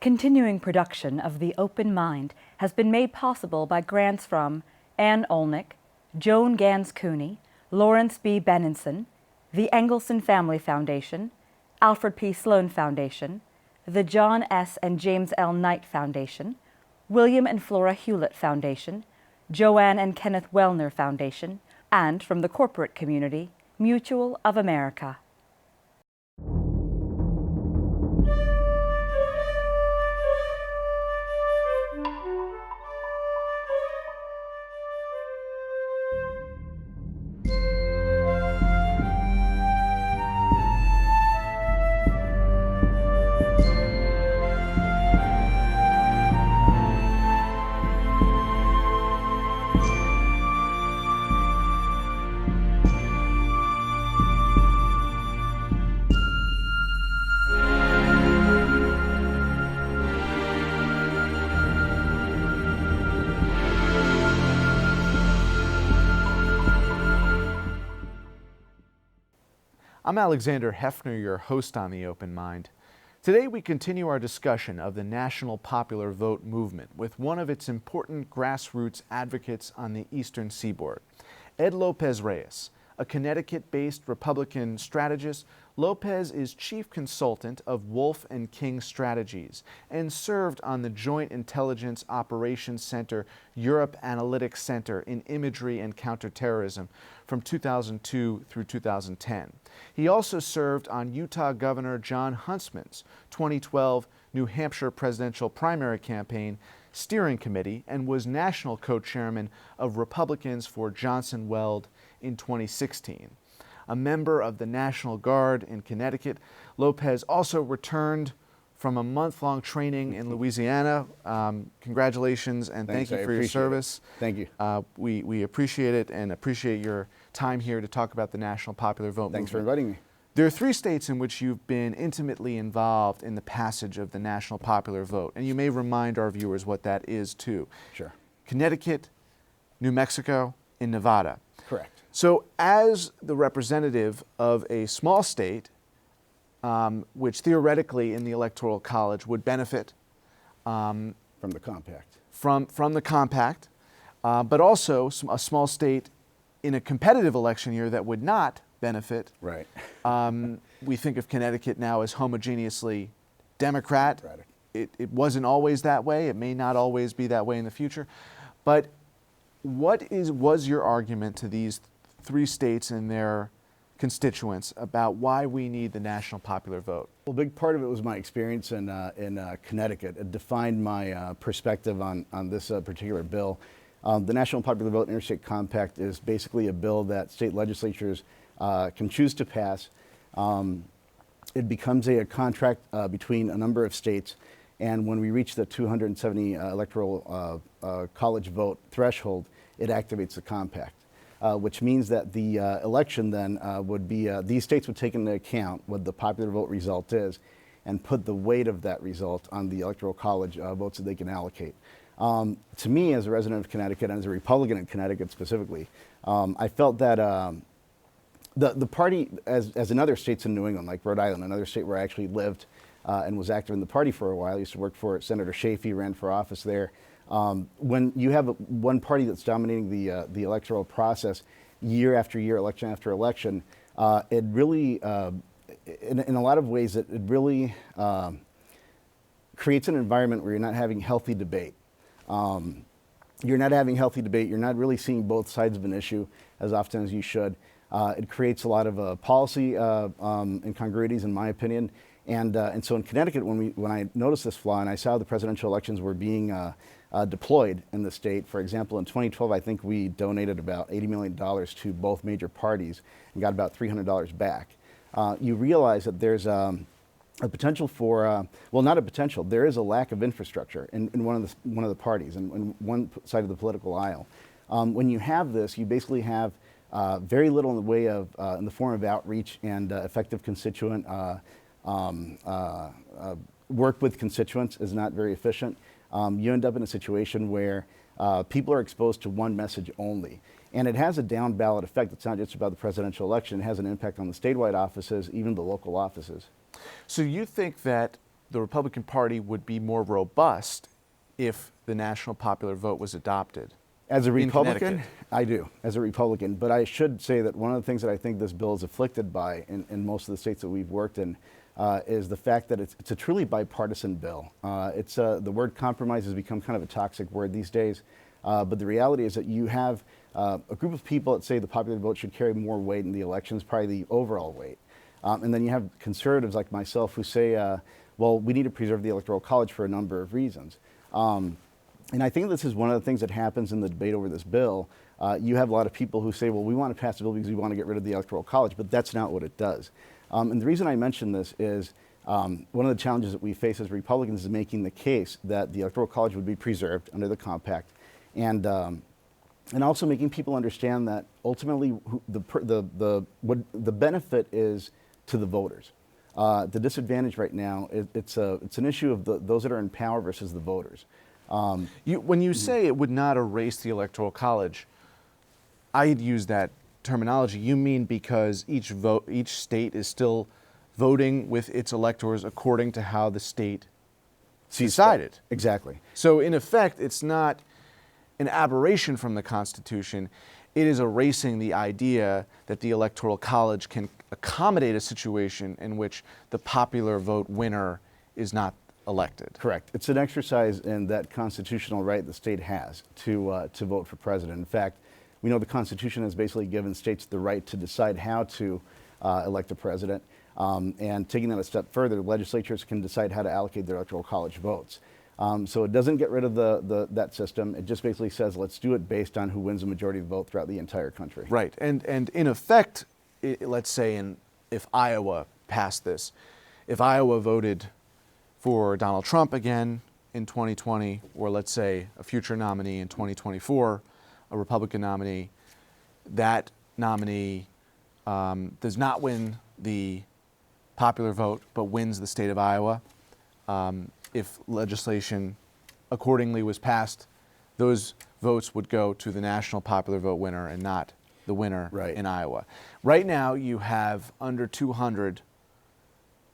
continuing production of The Open Mind has been made possible by grants from Ann Olnick, Joan Gans Cooney, Lawrence B. Benenson, the Engelson Family Foundation, Alfred P. Sloan Foundation, the John S. and James L. Knight Foundation, William and Flora Hewlett Foundation, Joanne and Kenneth Wellner Foundation, and from the corporate community, Mutual of America. I'm Alexander Heffner, your host on The Open Mind. Today we continue our discussion of the national popular vote movement with one of its important grassroots advocates on the Eastern Seaboard. Ed Lopez Reyes, a Connecticut-based Republican strategist, Lopez is chief consultant of Wolf and King Strategies and served on the Joint Intelligence Operations Center Europe Analytics Center in Imagery and Counterterrorism from 2002 through 2010. He also served on Utah Governor John Huntsman's 2012 New Hampshire presidential primary campaign steering committee and was national co-chairman of Republicans for Johnson Weld in 2016. A member of the National Guard in Connecticut, Lopez also returned from a month-long training in Louisiana. Congratulations and thank you for your service. Thank you. We appreciate it and appreciate your time here to talk about the national popular vote Thanks for movement. inviting me. There are 3 states in which you've been intimately involved in the passage of the national popular vote, and you may remind our viewers what that is too. Sure. Connecticut, New Mexico, and Nevada. Correct. So as the representative of a small state, which theoretically in the Electoral College would benefit from the compact. From the compact, but also a small state in a competitive election year that would not benefit. Right. We think of Connecticut now as homogeneously Democrat. It wasn't always that way. It may not always be that way in the future. But what was your argument to these 3 states and their constituents about why we need the national popular vote? Well, a big part of it was my experience in Connecticut. It defined my perspective on this particular bill. The National Popular Vote Interstate Compact is basically a bill that state legislatures can choose to pass. It becomes a contract between a number of states, and when we reach the 270 electoral college vote threshold, it activates the compact, which means that the election then would be, these states would take into account what the popular vote result is and put the weight of that result on the electoral college votes that they can allocate. To me, as a resident of Connecticut and as a Republican in Connecticut specifically, I felt that the party, as in other states in New England, like Rhode Island, another state where I actually lived and was active in the party for a while. I used to work for Senator Chafee, ran for office there. When you have one party that's dominating the electoral process year after year, election after election, it really, in a lot of ways, it really creates an environment where you're not having healthy debate. You're not having healthy debate. You're not really seeing both sides of an issue as often as you should. It creates a lot of policy incongruities, in my opinion. And so in Connecticut, when I noticed this flaw and I saw the presidential elections were being deployed in the state, for example, in 2012, I think we donated about $80 million to both major parties and got about $300 back. You realize that there's a potential for, well, not a potential, there is a lack of infrastructure in one of the parties, in one side of the political aisle. When you have this, you basically have very little in the way of, in the form of outreach and effective constituent work with constituents is not very efficient. You end up in a situation where people are exposed to one message only. And it has a down ballot effect. It's not just about the presidential election. It has an impact on the statewide offices, even the local offices. So you think that the Republican Party would be more robust if the national popular vote was adopted. As a Republican, Connecticut. I do, as a Republican. But I should say that one of the things that I think this bill is afflicted by in most of the states that we've worked in is the fact that it's a truly bipartisan bill. The word compromise has become kind of a toxic word these days. But the reality is that you have a group of people that say the popular vote should carry more weight in the elections, probably the overall weight. And then you have conservatives like myself who say, well, we need to preserve the Electoral College for a number of reasons. And I think this is one of the things that happens in the debate over this bill. You have a lot of people who say, well, we want to pass the bill because we want to get rid of the Electoral College, but that's not what it does. And the reason I mention this is one of the challenges that we face as Republicans is making the case that the Electoral College would be preserved under the compact, and also making people understand that ultimately what the benefit is to the voters. The disadvantage right now, it's an issue of those that are in power versus the voters. When you say it would not erase the Electoral College, I'd use that terminology. You mean because each state is still voting with its electors according to how the state decided. Exactly. So in effect, it's not an aberration from the Constitution. It is erasing the idea that the Electoral College can accommodate a situation in which the popular vote winner is not elected. Correct. It's an exercise in that constitutional right the state has to vote for president. In fact, we know the Constitution has basically given states the right to decide how to elect a president. And taking that a step further, legislatures can decide how to allocate their Electoral College votes. So it doesn't get rid of that system. It just basically says, let's do it based on who wins the majority of the vote throughout the entire country. Right. And in effect, let's say if Iowa passed this, if Iowa voted for Donald Trump again in 2020, or let's say a future nominee in 2024, a Republican nominee, that nominee does not win the popular vote, but wins the state of Iowa. If legislation accordingly was passed, those votes would go to the national popular vote winner and not the winner in Iowa. Right now, you have under 200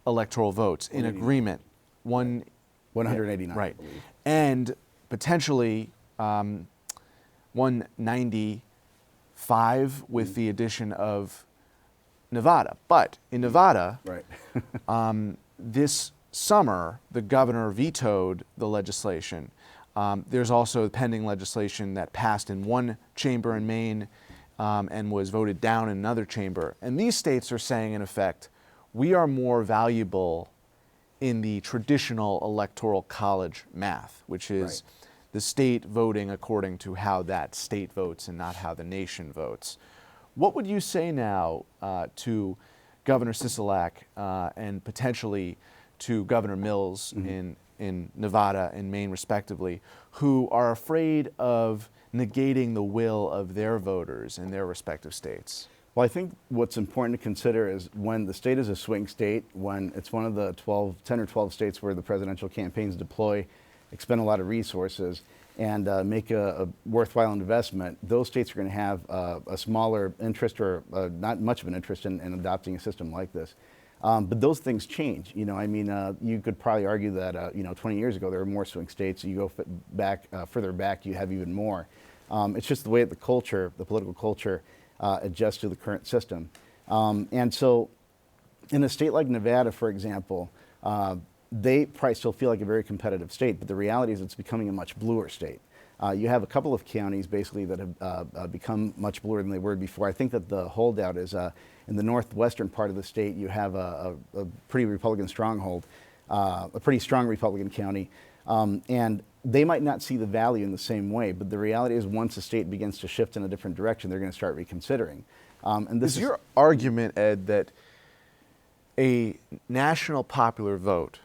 electoral votes in agreement. 189, right, I believe. And potentially 195 with the addition of Nevada. But in Nevada, this summer, the governor vetoed the legislation. There's also pending legislation that passed in one chamber in Maine and was voted down in another chamber. And these states are saying, in effect, we are more valuable in the traditional Electoral College math, which is the state voting according to how that state votes and not how the nation votes. What would you say now to Governor Sisolak and potentially to Governor Mills in Nevada and Maine respectively, who are afraid of negating the will of their voters in their respective states? Well, I think what's important to consider is when the state is a swing state, when it's one of the 10 or 12 states where the presidential campaigns deploy, expend a lot of resources, and make a worthwhile investment, those states are going to have a smaller interest or not much of an interest in adopting a system like this. But those things change. You know, I mean, you could probably argue that 20 years ago there were more swing states. You go further back, you have even more. It's just the way that the political culture, adjusts to the current system. And so, in a state like Nevada, for example, they probably still feel like a very competitive state, but the reality is it's becoming a much bluer state. You have a couple of counties basically that have become much bluer than they were before. I think that the holdout is in the northwestern part of the state. You have a pretty Republican stronghold, a pretty strong Republican county, and they might not see the value in the same way. But the reality is, once the state begins to shift in a different direction, they're going to start reconsidering. And this is your argument, Ed, that a national popular vote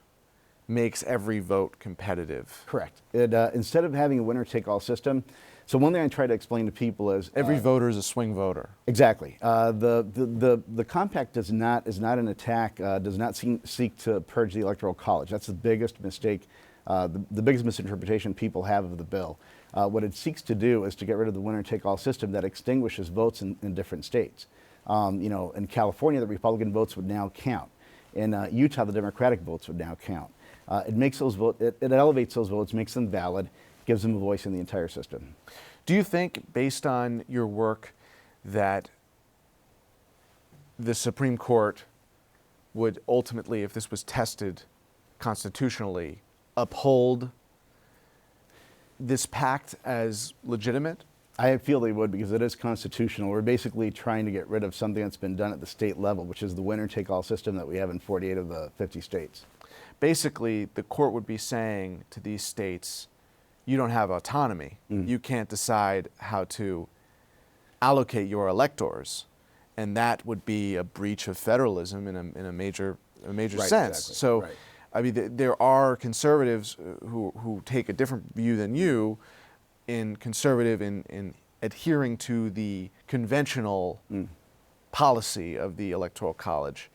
makes every vote competitive? Correct. Instead of having a winner-take-all system, so one thing I try to explain to people is every voter is a swing voter. Exactly. The compact is not an attack. Does not seek to purge the Electoral College. That's the biggest mistake, the biggest misinterpretation people have of the bill. What it seeks to do is to get rid of the winner-take-all system that extinguishes votes in different states. In California, the Republican votes would now count. In Utah, the Democratic votes would now count. It makes those votes, it elevates those votes, makes them valid, gives them a voice in the entire system. Do you think, based on your work, that the Supreme Court would ultimately, if this was tested constitutionally, uphold this pact as legitimate? I feel they would, because it is constitutional. We're basically trying to get rid of something that's been done at the state level, which is the winner-take-all system that we have in 48 of the 50 states. Basically, the court would be saying to these states, you don't have autonomy. You can't decide how to allocate your electors. And that would be a breach of federalism in a major Right, sense. exactly. So, Right. I mean, there are conservatives who take a different view than you, in adhering to the conventional policy of the Electoral College.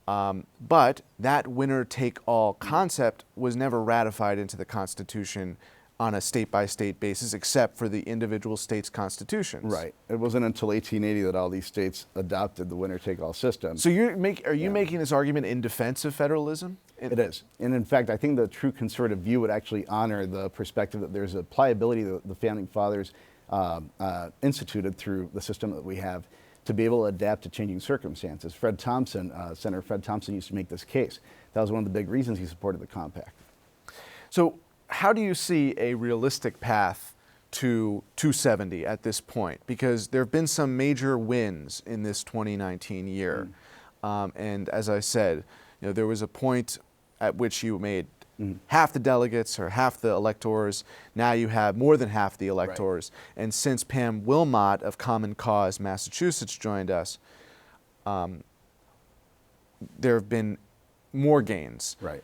But that winner-take-all concept was never ratified into the Constitution on a state-by-state basis, except for the individual states' constitutions. Right. It wasn't until 1880 that all these states adopted the winner-take-all system. So are you making this argument in defense of federalism? It is. And in fact, I think the true conservative view would actually honor the perspective that there's a pliability that the founding fathers instituted through the system that we have to be able to adapt to changing circumstances. Senator Fred Thompson used to make this case. That was one of the big reasons he supported the compact. So how do you see a realistic path to 270 at this point? Because there have been some major wins in this 2019 year. And as I said, there was a point at which you made half the delegates or half the electors. Now you have more than half the electors. Right. And since Pam Wilmot of Common Cause Massachusetts joined us, there have been more gains. Right.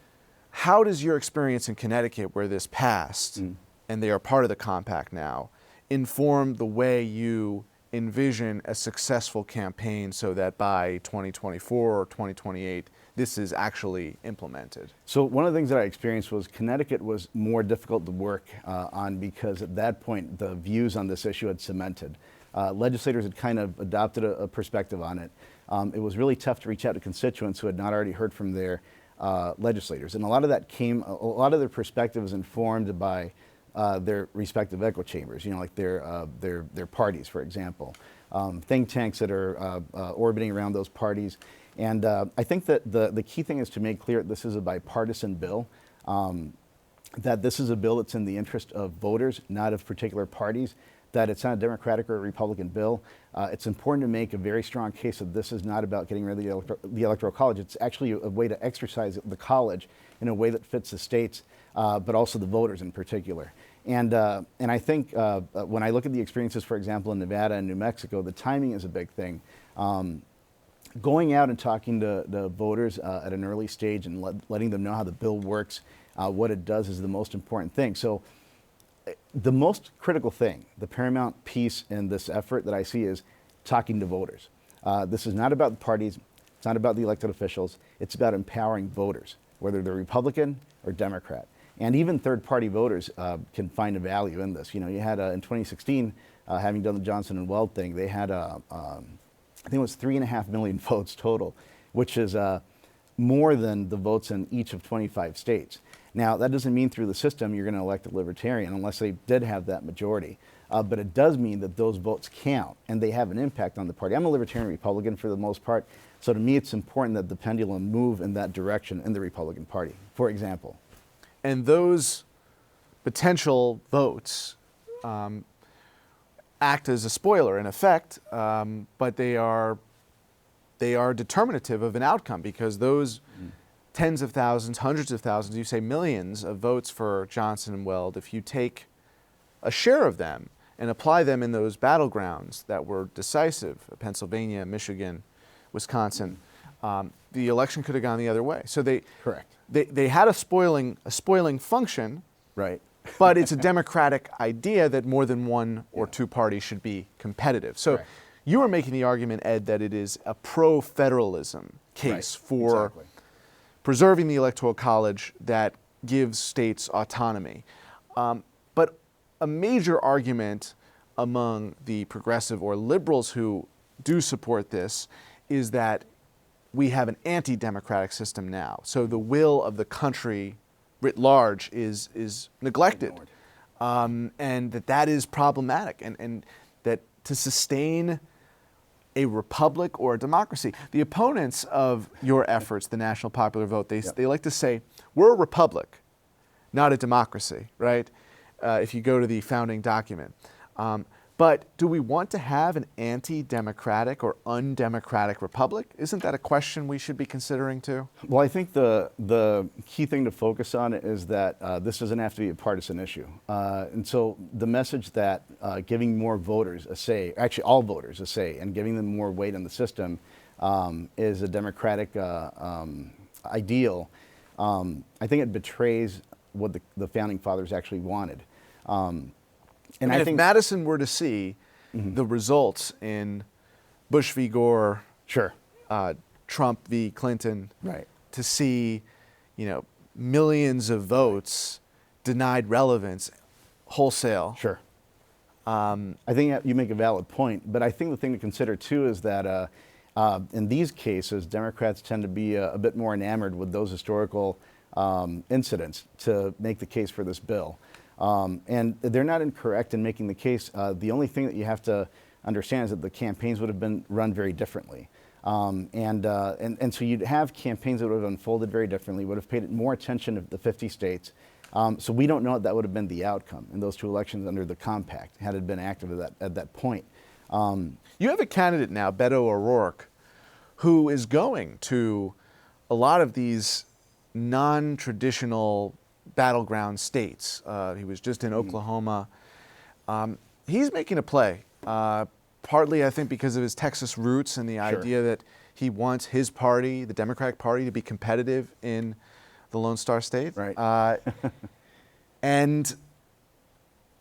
How does your experience in Connecticut, where this passed, and they are part of the compact now, inform the way you envision a successful campaign so that by 2024 or 2028, this is actually implemented? So one of the things that I experienced was Connecticut was more difficult to work on, because at that point the views on this issue had cemented. Legislators had kind of adopted a perspective on it. It was really tough to reach out to constituents who had not already heard from their legislators, and a lot of that a lot of their perspectives informed by their respective echo chambers, like their parties, for example, think tanks that are orbiting around those parties. And I think that the key thing is to make clear that this is a bipartisan bill, that this is a bill that's in the interest of voters, not of particular parties, that it's not a Democratic or a Republican bill. It's important to make a very strong case that this is not about getting rid of the Electoral College. It's actually a way to exercise the college in a way that fits the states, but also the voters in particular. And I think when I look at the experiences, for example, in Nevada and New Mexico, the timing is a big thing. Going out and talking to voters at an early stage and letting them know how the bill works, what it does, is the most important thing. So the most critical thing, the paramount piece in this effort that I see, is talking to voters. This is not about the parties, it's not about the elected officials, it's about empowering voters, whether they're Republican or Democrat. And even third-party voters can find a value in this. You had in 2016, having done the Johnson and Weld thing, they had I think it was 3.5 million votes total, which is more than the votes in each of 25 states. Now, that doesn't mean through the system you're going to elect a libertarian unless they did have that majority. But it does mean that those votes count and they have an impact on the party. I'm a libertarian Republican for the most part, so to me it's important that the pendulum move in that direction in the Republican Party, for example. And those potential votes act as a spoiler in effect, but they are determinative of an outcome, because those tens of thousands, hundreds of thousands, you say millions of votes for Johnson and Weld, if you take a share of them and apply them in those battlegrounds that were decisive, Pennsylvania, Michigan, Wisconsin, the election could have gone the other way. So they had a spoiling function, right? But it's a democratic idea that more than one or two parties should be competitive. So you are making the argument, Ed, that it is a pro-federalism case for preserving the Electoral College that gives states autonomy. But a major argument among the progressive or liberals who do support this is that we have an anti-democratic system now. So the will of the country writ large is neglected, and that is problematic, and that to sustain a republic or a democracy, the opponents of your efforts, the national popular vote, they like to say, we're a republic, not a democracy, right? If you go to the founding document. But do we want to have an anti-democratic or undemocratic republic? Isn't that a question we should be considering too? Well, I think the key thing to focus on is that this doesn't have to be a partisan issue. And so the message that giving more voters a say, actually all voters a say, and giving them more weight in the system is a democratic ideal, I think it betrays what the Founding Fathers actually wanted. And I think if Madison were to see the results in Bush v. Gore, sure, Trump v. Clinton, right, to see, millions of votes denied relevance wholesale. Sure. I think you make a valid point, but I think the thing to consider too is that in these cases, Democrats tend to be a bit more enamored with those historical incidents to make the case for this bill. And they're not incorrect in making the case. The only thing that you have to understand is that the campaigns would have been run very differently. And so you'd have campaigns that would have unfolded very differently, would have paid more attention to the 50 states. So we don't know if that would have been the outcome in those two elections under the compact, had it been active at that point. You have a candidate now, Beto O'Rourke, who is going to a lot of these non-traditional battleground states. He was just in Oklahoma. He's making a play, partly I think because of his Texas roots and the idea that he wants his party, the Democratic Party, to be competitive in the Lone Star State. Right. And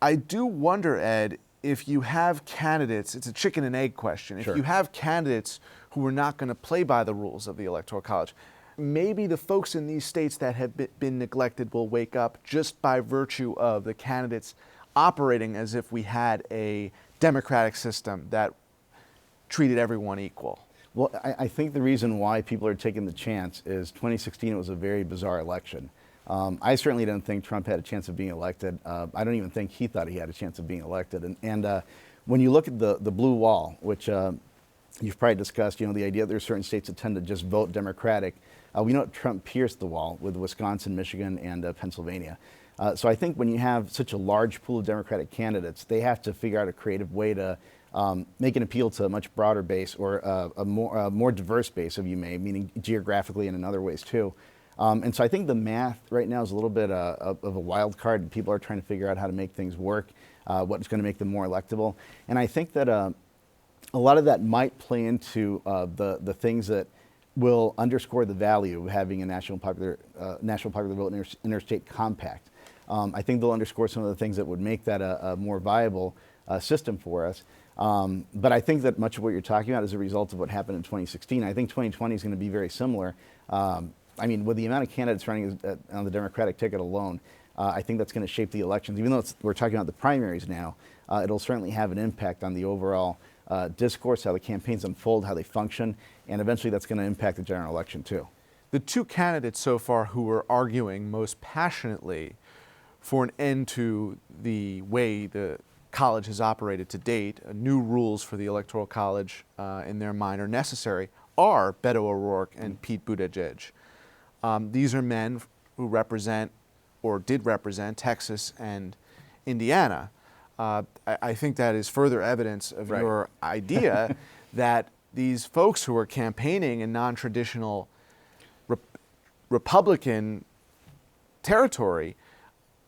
I do wonder, Ed, if you have candidates, it's a chicken and egg question, if you have candidates who are not going to play by the rules of the Electoral College, maybe the folks in these states that have been neglected will wake up just by virtue of the candidates operating as if we had a democratic system that treated everyone equal. Well, I think the reason why people are taking the chance is 2016 was a very bizarre election. I certainly didn't think Trump had a chance of being elected. I don't even think he thought he had a chance of being elected. And when you look at the blue wall, which you've probably discussed, the idea that there are certain states that tend to just vote Democratic. We know that Trump pierced the wall with Wisconsin, Michigan, and Pennsylvania. So I think when you have such a large pool of Democratic candidates, they have to figure out a creative way to make an appeal to a much broader base, or a more diverse base, if you may, meaning geographically and in other ways too. And so I think the math right now is a little bit of a wild card, and people are trying to figure out how to make things work, what's going to make them more electable. And I think that a lot of that might play into the things that will underscore the value of having a national popular vote interstate compact. I think they'll underscore some of the things that would make that a more viable system for us. But I think that much of what you're talking about is a result of what happened in 2016. I think 2020 is going to be very similar. I mean, with the amount of candidates running on the Democratic ticket alone, I think that's going to shape the elections. Even though we're talking about the primaries now, it'll certainly have an impact on the overall discourse, how the campaigns unfold, how they function, and eventually that's going to impact the general election too. The two candidates so far who are arguing most passionately for an end to the way the college has operated to date, new rules for the Electoral College in their mind are necessary, are Beto O'Rourke and Pete Buttigieg. These are men who represent, or did represent, Texas and Indiana. I think that is further evidence of your idea that these folks who are campaigning in non-traditional Republican territory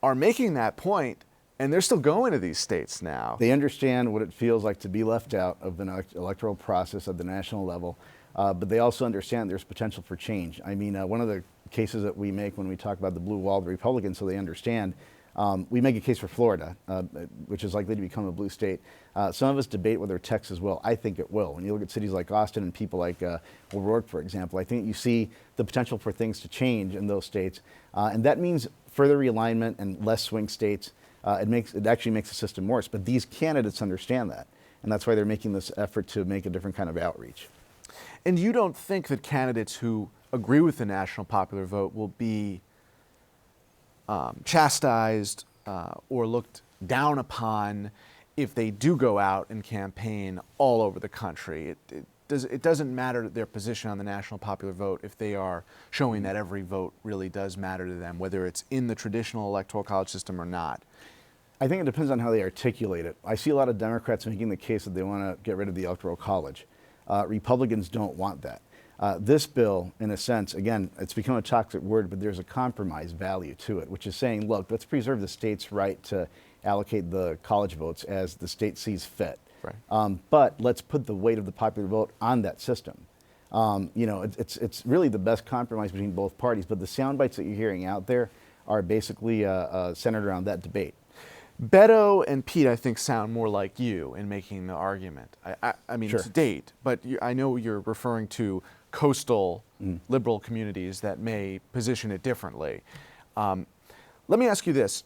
are making that point, and they're still going to these states now. They understand what it feels like to be left out of the electoral process at the national level, but they also understand there's potential for change. I mean, one of the cases that we make when we talk about the blue wall, the Republicans, so they understand, we make a case for Florida, which is likely to become a blue state. Some of us debate whether Texas will. I think it will. When you look at cities like Austin and people like O'Rourke, for example, I think you see the potential for things to change in those states. And that means further realignment and less swing states. It actually makes the system worse. But these candidates understand that. And that's why they're making this effort to make a different kind of outreach. And you don't think that candidates who agree with the national popular vote will be chastised or looked down upon if they do go out and campaign all over the country. It doesn't matter their position on the national popular vote if they are showing that every vote really does matter to them, whether it's in the traditional electoral college system or not. I think it depends on how they articulate it. I see a lot of Democrats making the case that they want to get rid of the Electoral College. Republicans don't want that. This bill, in a sense, again, it's become a toxic word, but there's a compromise value to it, which is saying, look, let's preserve the state's right to allocate the college votes as the state sees fit. Right. But let's put the weight of the popular vote on that system. You know, it's really the best compromise between both parties, but the sound bites that you're hearing out there are basically centered around that debate. Beto and Pete, I think, sound more like you in making the argument. I mean, Sure. to date, but I know you're referring to coastal liberal communities that may position it differently. Let me ask you this.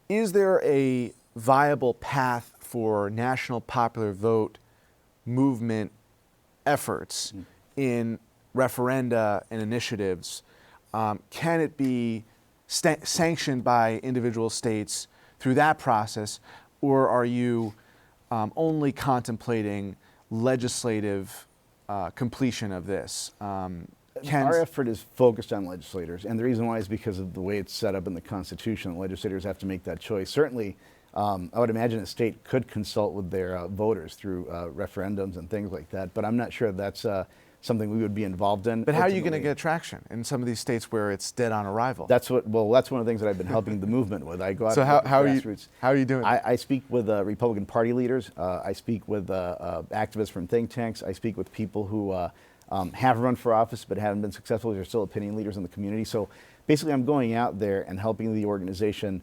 Is there a viable path for national popular vote movement efforts in referenda and initiatives? Can it be sanctioned by individual states through that process, or are you only contemplating legislative completion of this? Our effort is focused on legislators, and the reason why is because of the way it's set up in the Constitution. Legislators have to make that choice. Certainly, I would imagine a state could consult with their voters through referendums and things like that, but I'm not sure that's something we would be involved in. But how are you going to get traction in some of these states where it's dead on arrival? That's one of the things that I've been helping the movement with. I go out So and how grassroots. are you doing? I speak with Republican Party leaders. I speak with activists from think tanks. I speak with people who have run for office but haven't been successful. They're still opinion leaders in the community. So basically, I'm going out there and helping the organization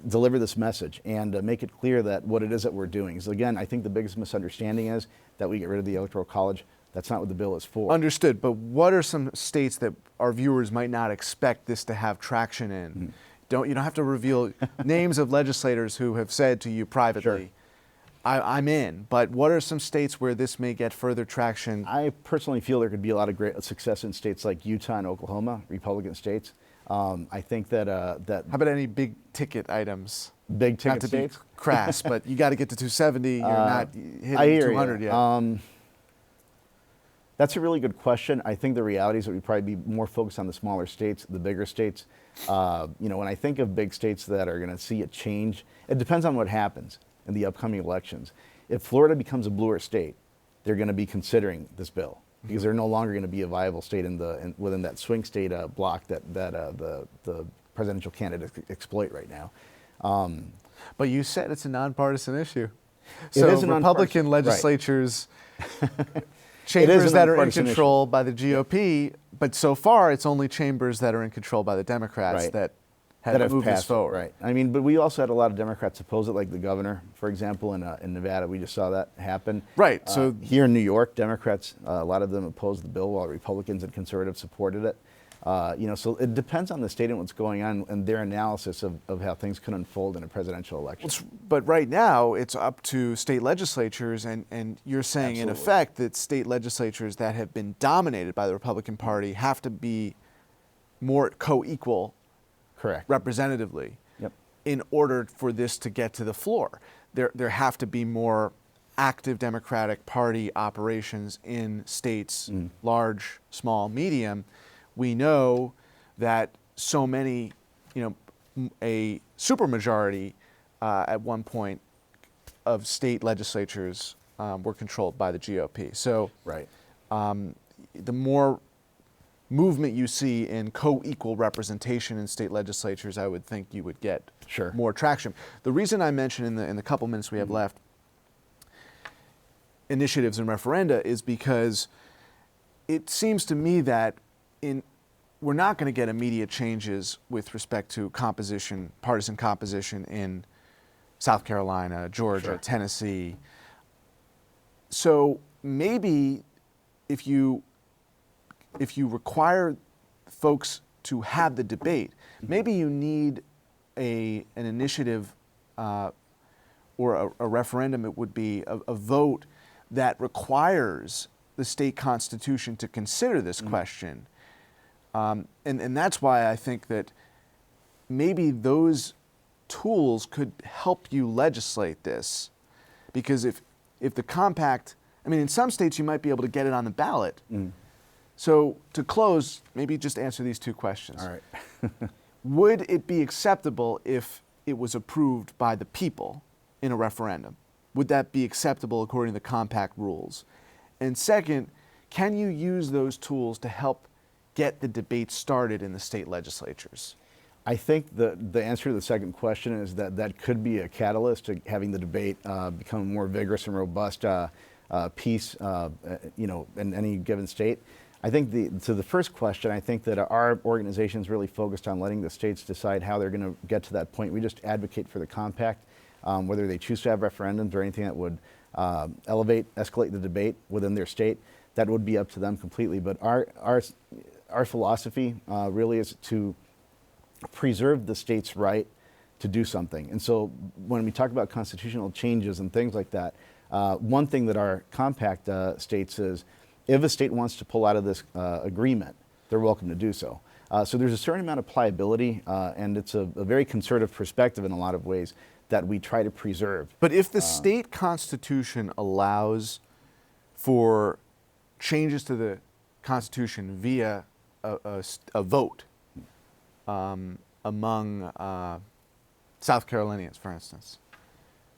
deliver this message and make it clear that what it is that we're doing. So again, I think the biggest misunderstanding is that we get rid of the Electoral College. That's not what the bill is for. Understood, but what are some states that our viewers might not expect this to have traction in? You don't have to reveal names of legislators who have said to you privately, Sure. I'm in, but what are some states where this may get further traction? I personally feel there could be a lot of great success in states like Utah and Oklahoma, Republican states. I think that How about any big ticket items? big ticket Not to states. be crass, but you got to get to 270. You're not hitting I hear 200 you. yet. That's a really good question. I think the reality is that we'd probably be more focused on the smaller states, the bigger states. When I think of big states that are going to see a change, it depends on what happens in the upcoming elections. If Florida becomes a bluer state, they're going to be considering this bill because they're no longer going to be a viable state within that swing state block that the presidential candidates exploit right now. But you said it's a nonpartisan issue. It So is a Republican nonpartisan- right. legislatures, chambers that are in nonpartisan control by the GOP, but so far it's only chambers that are in control by the Democrats Right. that have moved this passed it, forward. right? I mean, but we also had a lot of Democrats oppose it, like the governor, for example, in Nevada. We just saw that happen. Right, so- here in New York, Democrats, a lot of them opposed the bill, while Republicans and conservatives supported it. So it depends on the state and what's going on and their analysis of how things can unfold in a presidential election. But right now, it's up to state legislatures, and you're saying, in Absolutely. effect, that state legislatures that have been dominated by the Republican Party have to be more co-equal Correct. representatively Yep. in order for this to get to the floor. There have to be more active Democratic Party operations in states, large, small, medium. We know that so many, a supermajority at one point of state legislatures were controlled by the GOP. So Right. the more movement you see in co-equal representation in state legislatures, I would think you would get Sure. more traction. The reason I mentioned in the couple minutes we have left initiatives and referenda is because it seems to me that we're not going to get immediate changes with respect to partisan composition in South Carolina, Georgia, Sure. Tennessee. So maybe if you require folks to have the debate, maybe you need an initiative or a referendum. It would be a vote that requires the state constitution to consider this question. And that's why I think that maybe those tools could help you legislate this. Because if the compact, I mean, in some states you might be able to get it on the ballot. So to close, maybe just answer these two questions. All right. Would it be acceptable if it was approved by the people in a referendum? Would that be acceptable according to the compact rules? And second, can you use those tools to help get the debate started in the state legislatures? I think the answer to the second question is that could be a catalyst to having the debate become a more vigorous and robust piece, in any given state. I think to the first question, I think that our organization is really focused on letting the states decide how they're going to get to that point. We just advocate for the compact, whether they choose to have referendums or anything that would escalate the debate within their state. That would be up to them completely. But our philosophy really is to preserve the state's right to do something. And so when we talk about constitutional changes and things like that, one thing that our compact states is if a state wants to pull out of this agreement, they're welcome to do so. So there's a certain amount of pliability, and it's a very conservative perspective in a lot of ways that we try to preserve. But if the state constitution allows for changes to the Constitution via a vote among South Carolinians, for instance,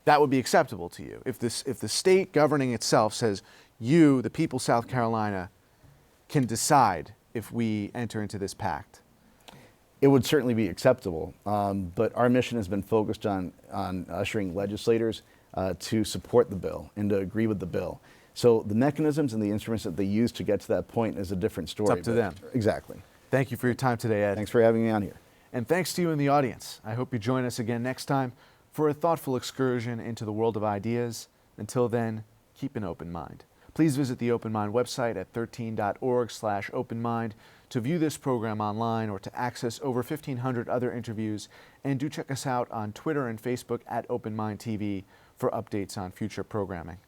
that would be acceptable to you. If the state governing itself says, you, the people of South Carolina, can decide if we enter into this pact. It would certainly be acceptable, but our mission has been focused on ushering legislators to support the bill and to agree with the bill. So the mechanisms and the instruments that they use to get to that point is a different story. It's up to them. Exactly. Thank you for your time today, Ed. Thanks for having me on here. And thanks to you in the audience. I hope you join us again next time for a thoughtful excursion into the world of ideas. Until then, keep an open mind. Please visit the Open Mind website at 13.org/openmind to view this program online or to access over 1,500 other interviews. And do check us out on Twitter and Facebook at Open Mind TV for updates on future programming.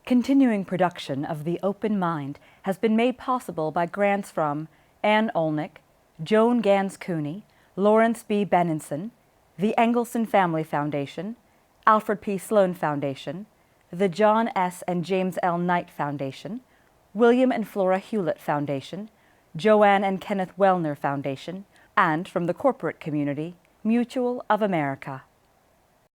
Continuing production of The Open Mind has been made possible by grants from Ann Olnick, Joan Gans Cooney, Lawrence B. Benenson, the Engelson Family Foundation, Alfred P. Sloan Foundation, the John S. and James L. Knight Foundation, William and Flora Hewlett Foundation, Joanne and Kenneth Wellner Foundation, and from the corporate community, Mutual of America.